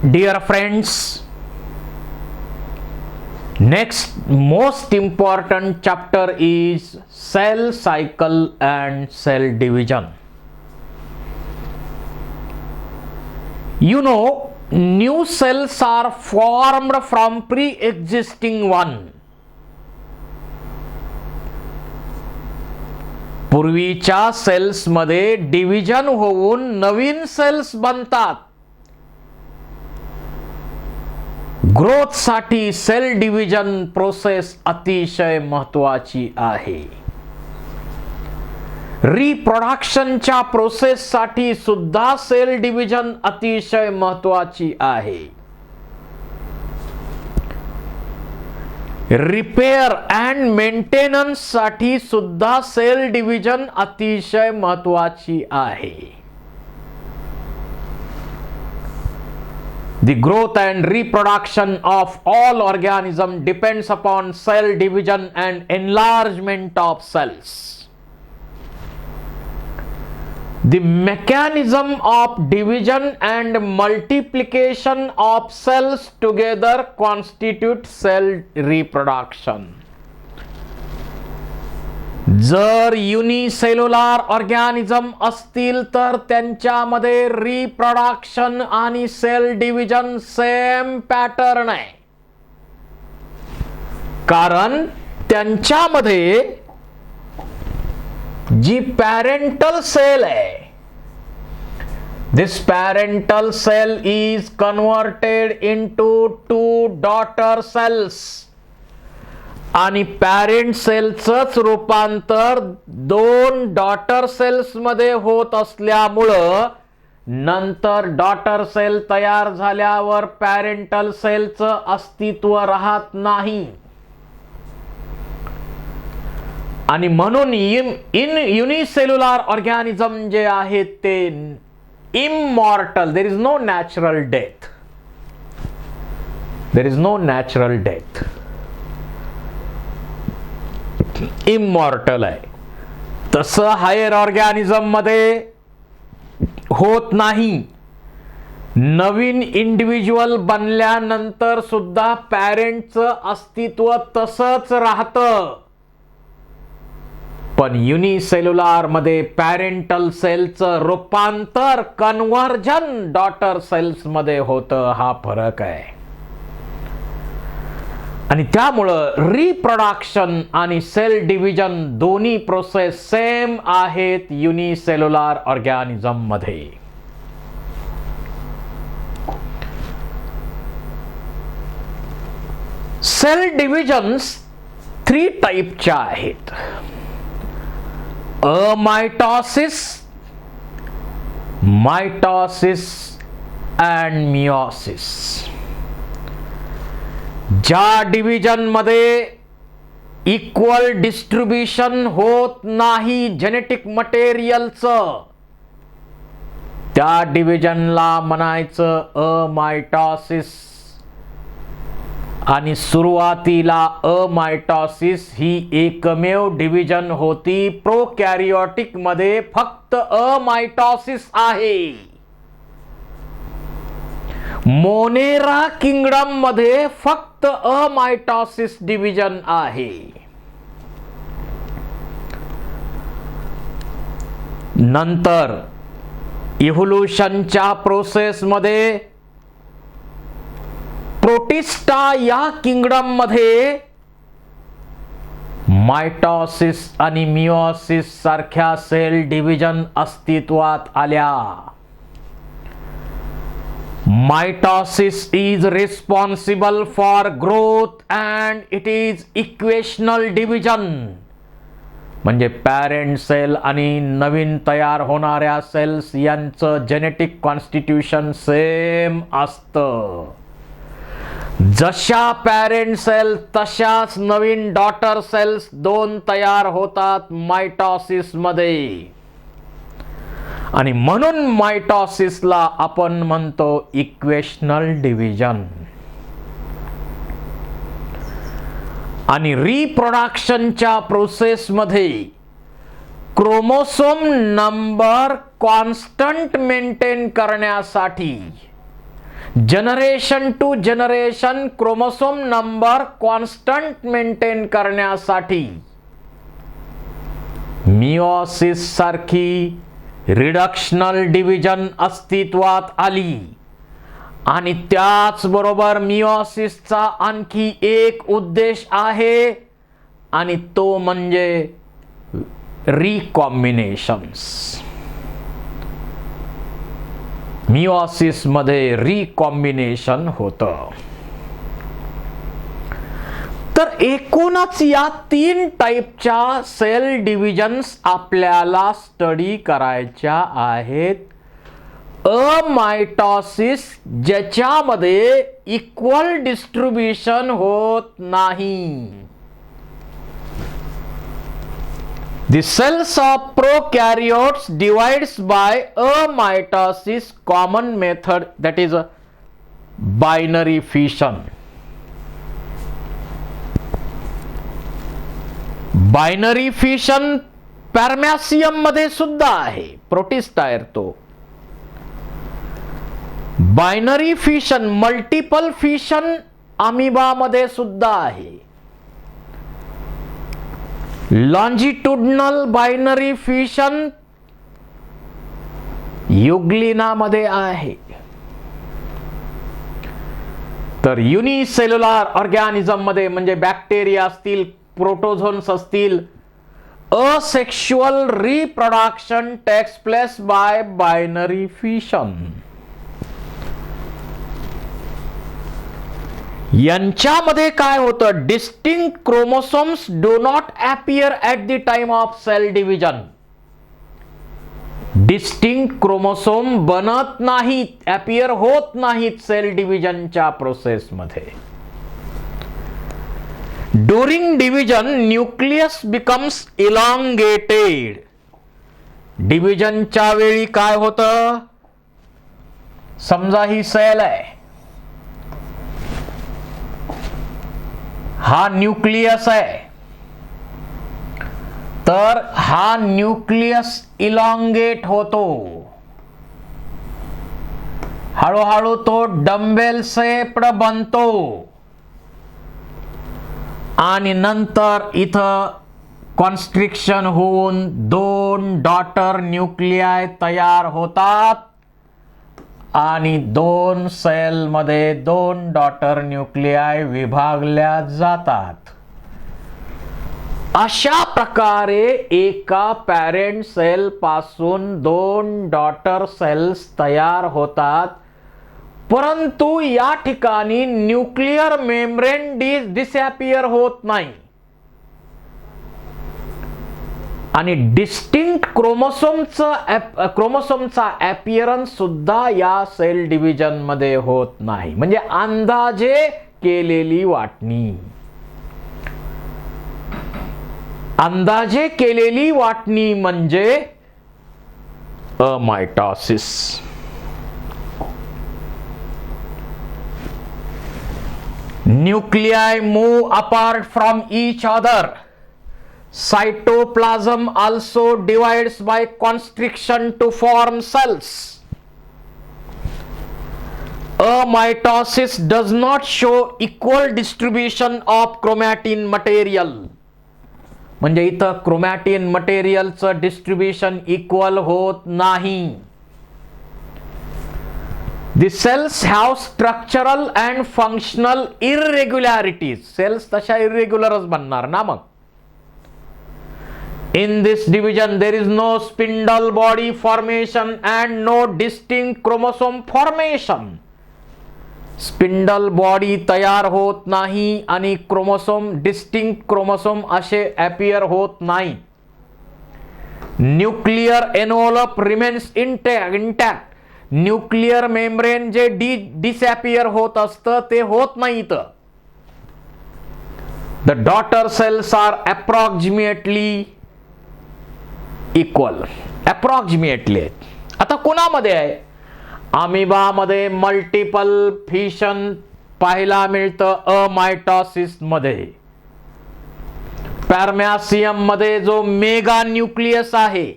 Dear friends, next most important chapter is cell cycle and cell division. You know, new cells are formed from pre-existing one. पूर्वीच्या सेल्समध्ये division होऊन नवीन cells बनतात. Growth साठी sale division process अतिशय महत्वाची आहे. रिप्रोडक्शनच्या process साठी सुद्धा सेल डिव्हिजन अतिशय महत्वाची आहे. रिपेअर अँड मेंटेनन्स साठी सुद्धा सेल डिव्हिजन अतिशय महत्वाची आहे. The growth and reproduction of all organisms depends upon cell division and enlargement of cells. The mechanism of division and multiplication of cells together constitute cell reproduction. जर unicellular organism असतील तर त्यांच्यामध्ये reproduction आणि sale division same pattern आहे. कारण त्यांच्यामध्ये जी parental cell आहे, this parental cell is converted into two daughter cells आणि पॅरेंट सेलचंच रूपांतर दोन डॉटर सेल्स मध्ये होत असल्यामुळं नंतर डॉटर सेल तयार झाल्यावर पॅरेंटल सेलचं अस्तित्व राहत नाही. आणि म्हणून युनिसेल्युलर ऑर्गॅनिझम जे आहेत ते immortal. There is no natural death. There is no natural death. Immortal आहे. तसं हायर ऑर्गॅनिझम मध्ये होत नाही. नवीन इंडिव्हिज्युअल बनल्यानंतर सुद्धा पॅरेंटचं अस्तित्व तसंच राहतं. पण युनिसेल्युलर मध्ये पॅरेंटल सेलचं रूपांतर कन्व्हर्जन डॉटर सेल्स मध्ये होतं. हा फरक आहे. आणि त्यामुळं रिप्रोडक्शन आणि सेल डिव्हिजन दोन्ही प्रोसेस सेम आहेत युनिसेल्युलर ऑर्गॅनिझम मध्ये. सेल डिव्हिजन्स 3 टाईपच्या आहेत. अमायटॉसिस, मायटॉसिस अँड मियोसिस. ज्या डिव्हिजन मध्ये इक्वल डिस्ट्रीब्युशन होत नाही जेनेटिक मटेरियलचं, त्या डिव्हिजनला म्हणायचं अमायटॉसिस. आणि सुरुवातीला अमायटॉसिस ही एकमेव डिव्हिजन होती. प्रोकॅरियोटिक मध्ये फक्त अमायटॉसिस आहे. मोनेरा किंगडम मध्ये फक्त अमायटॉसिस डिव्हिजन आहे. नंतर इव्होल्यूशनच्या प्रोसेस मध्ये प्रोटिस्टा या किंगडम मध्ये मायटॉसिस आणि मियोसिस सारख्या सेल डिव्हिजन अस्तित्वात आल्या. Mitosis is responsible for growth and it is equational division. म्हणजे पॅरेंट सेल आणि नवीन तयार होणाऱ्या सेल्स यांचं जेनेटिक कॉन्स्टिट्यूशन सेम असतं. जशा पॅरेंट सेल तशाच नवीन डॉटर सेल्स दोन तयार होतात मायटॉसिस मध्ये. आणि म्हणून मायटॉसिसला आपण म्हणतो इक्वेशनल डिव्हिजन. आणि रिप्रोडक्शनच्या प्रोसेस मध्ये क्रोमोसोम नंबर कॉन्स्टंट मेंटेन करण्यासाठी generation to generation chromosome number constant maintain करण्यासाठी मिओसिस सारखी रिडक्शनल डिव्हिजन अस्तित्वात आली आणि त्याचबरोबर मिओसिसचा आणखी एक उद्देश आहे आणि तो म्हणजे रिकॉम्बिनेशन्स. मिओसिस मध्ये रिकॉम्बिनेशन होतं. तर एकूणच या 3 टाईपच्या सेल डिव्हिजन्स आपल्याला स्टडी करायच्या आहेत. अमायटॉसिस ज्याच्यामध्ये इक्वल डिस्ट्रीब्युशन होत नाही. The cells of prokaryotes divides by amitosis, common method, that is a binary fission. Binary fission पॅरमॅसियम मध्ये सुद्धा आहे, प्रोटिस्ट आहे तो. Binary fission, multiple fission amoeba मध्ये सुद्धा आहे. लॉन्जिट्युडनल बायनरी फिशन युग्लिना मध्ये आहे. तर युनिसेल्युलर ऑर्गॅनिझम मध्ये म्हणजे बॅक्टेरिया असतील, प्रोटोझोन्स असतील, asexual reproduction takes place by binary fission. यांच्यामध्ये काय होतं, distinct chromosomes do not appear at the time of cell division. Distinct chromosome बनत नाहीत, अपीयर होत नाहीत सेल डिव्हिजनच्या प्रोसेसमध्ये. During division nucleus becomes elongated. डिव्हिजनच्या वेळी काय होतं, समजा ही सेल आहे, हा न्यूक्लियस आहे, तर हा न्यूक्लियस इलॉंगेट होतो. हळूहळू तो डंबेल शेप्ड बनतो आणि नंतर इथं कॉन्स्ट्रिक्शन होऊन 2 डॉटर न्यूक्लियाय तयार होतात आणि 2 सेल मध्ये 2 डॉटर न्यूक्लियाय विभागल्या जातात. अशा प्रकारे एका पॅरेंट सेल पासून 2 डॉटर सेल्स तयार होतात. परंतु या ठिकाणी न्यूक्लियर मेम्ब्रेन डिसअपियर होत नाही आणि डिस्टिंक्ट क्रोमोसोमचा अपीयरन्स सुद्धा या सेल डिव्हिजन मध्ये होत नाही. म्हणजे अंदाजे केलेली वाटणी. अंदाजे केलेली वाटणी म्हणजे amitosis. Nuclei move apart from each other. Cytoplasm also divides by constriction to form cells. Amitosis does not show equal distribution of chromatin material. म्हणजे इथं क्रोमॅटिन मटेरियलचं डिस्ट्रीब्युशन इक्वल होत नाही. The cells have structural and functional irregularities. Cells तशा इरेग्युलरच बनणार ना मग. In this division there is no spindle body formation and no distinct chromosome formation. Spindle body तयार होत नाही आणि क्रोमोसोम, डिस्टिंक्ट क्रोमोसोम असे अपीयर होत नाही. Nuclear envelope remains intact. Nuclear membrane जे डिसअपियर होत असतं ते होत नाही. The daughter cells are approximately equal. Approximately. आता कोणामध्ये आहे, अमिबा मध्ये मल्टिपल फिशन पाहायला मिळतं अमायटॉसिस मध्ये. पॅरमॅसियम मध्ये जो मेगा न्यूक्लियस आहे,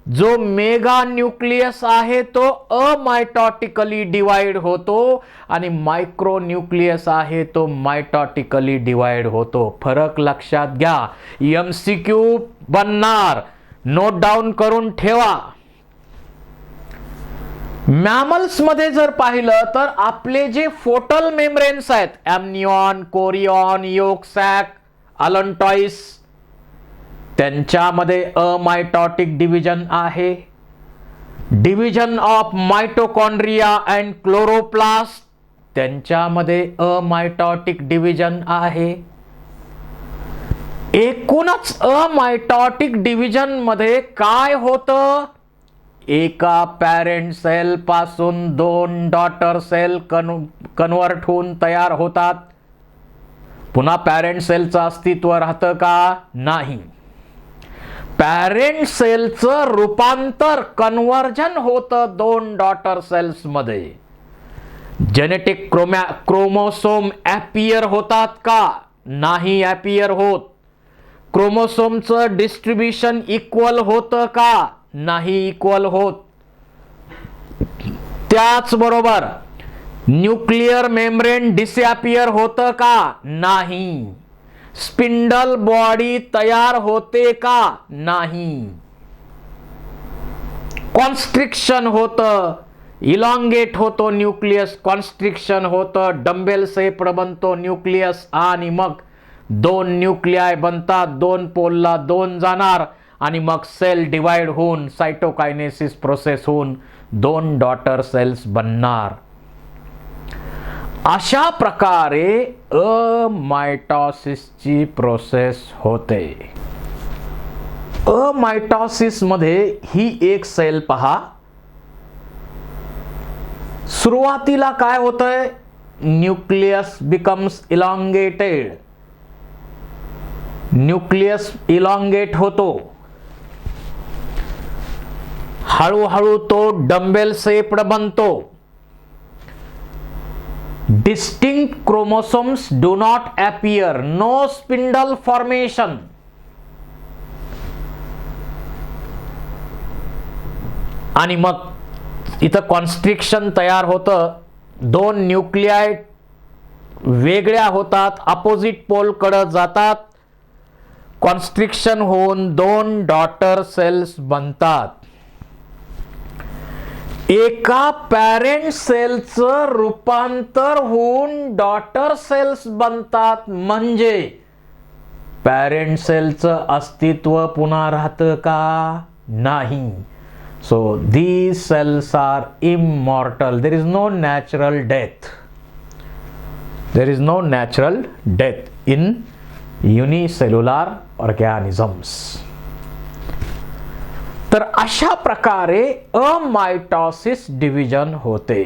जो मेगा न्यूक्लियस आहे तो अमायटॉटिकली डिवाइड होतो आणि मायक्रो न्यूक्लियस आहे तो मायटॉटिकली डिवाइड होतो. फरक लक्षात घ्या. MCQ बनणार, नोट डाऊन करून ठेवा. मॅमल्स मध्ये जर पाहिलं तर आपले जे फोटल मेम्ब्रेन्स आहेत, एम्नियॉन, कोरियॉन, योक सॅक, अलेंटॉइस, त्यांच्यामध्ये अमायटॉटिक डिव्हिजन आहे. Division of mitochondria and chloroplast, त्यांच्यामध्ये अमायटॉटिक डिव्हिजन आहे. एकूणच अमायटॉटिक डिव्हिजन मध्ये काय होतं, एका पॅरेंट सेल पासून 2 डॉटर सेल कन्वर्ट होऊन तयार होतात. पुन्हा पॅरेंट सेलचं अस्तित्व राहतं का? नाही. पॅरेंट सेलचं रूपांतर, कन्वर्जन होतं 2 डॉटर सेल्स मध्ये. जेनेटिक क्रोमोसोम ॲपियर होतात का? नाही ॲपियर होत. क्रोमोसोमचं डिस्ट्रीब्युशन इक्वल होतं का? नाही इक्वल होत. त्याचबरोबर न्यूक्लियर मेम्ब्रेन डिसअपियर होतं का? नाही. स्पिंडल बॉडी तयार होते का? नाही. कॉन्स्ट्रिक्शन होतं, इलॉंगेट होतो न्यूक्लियस, कॉन्स्ट्रिक्शन होतं, डंबेल शेप बनतो न्यूक्लियस आणि मग 2 न्यूक्लियाय बनतात. 2 पोलला 2 जाणार आणि मग सेल डिवाइड होऊन सायटोकायनेसिस प्रोसेस होऊन 2 डॉटर सेल्स बनणार. अशा प्रकारे अमायटॉसिसची प्रोसेस होते. अमायटॉसिस मध्ये ही एक सेल पहा. सुरुवातीला काय होतंय, nucleus becomes elongated. Nucleus elongate होतो. हळूहळू तो डंबेल शेप्ड बनतो. Distinct chromosomes do not appear, no spindle formation. आणि मग इथं कॉन्स्ट्रिक्शन तयार होतं. 2 न्यूक्लियाय वेगळ्या होतात, अपोजिट पोल कडे जातात. कॉन्स्ट्रिक्शन होऊन 2 डॉटर सेल्स बनतात. एका पॅरेंट सेलचं रूपांतर होऊन डॉटर सेल्स बनतात. म्हणजे पॅरेंट सेलचं अस्तित्व पुन्हा राहतं का? नाही. So these cells are immortal. There is no natural death. There is no natural death in unicellular organisms. तर अशा प्रकारे अमायटॉसिस डिव्हिजन होते.